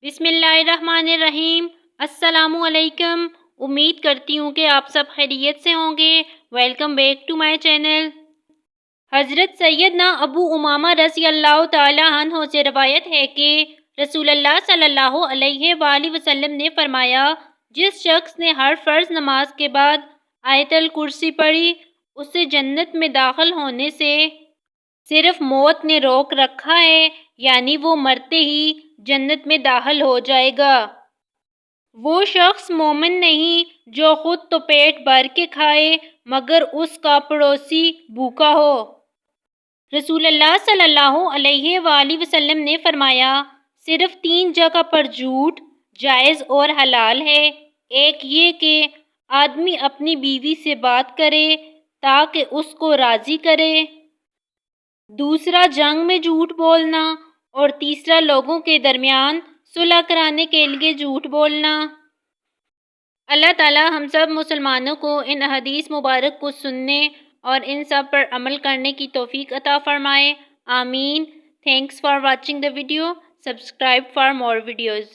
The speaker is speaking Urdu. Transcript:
بسم اللہ الرحمن الرحیم۔ السلام علیکم۔ امید کرتی ہوں کہ آپ سب خیریت سے ہوں گے۔ Welcome back to my channel. حضرت سیدنا ابو امامہ رضی اللہ تعالی عنہ سے روایت ہے کہ رسول اللہ صلی اللہ علیہ وآلہ وسلم نے فرمایا، جس شخص نے ہر فرض نماز کے بعد آیت الکرسی پڑھی، اسے جنت میں داخل ہونے سے صرف موت نے روک رکھا ہے، یعنی وہ مرتے ہی جنت میں داخل ہو جائے گا۔ وہ شخص مومن نہیں جو خود تو پیٹ بھر کے کھائے مگر اس کا پڑوسی بھوکا ہو۔ رسول اللہ صلی اللہ علیہ وآلہ وسلم نے فرمایا، صرف 3 جگہ پر جھوٹ جائز اور حلال ہے۔ ایک یہ کہ آدمی اپنی بیوی سے بات کرے تاکہ اس کو راضی کرے، دوسرا جنگ میں جھوٹ بولنا، اور تیسرا لوگوں کے درمیان صلح کرانے کے لیے جھوٹ بولنا۔ اللہ تعالی ہم سب مسلمانوں کو ان احادیث مبارک کو سننے اور ان سب پر عمل کرنے کی توفیق عطا فرمائے، آمین۔ Thanks for watching the video. Subscribe for more videos.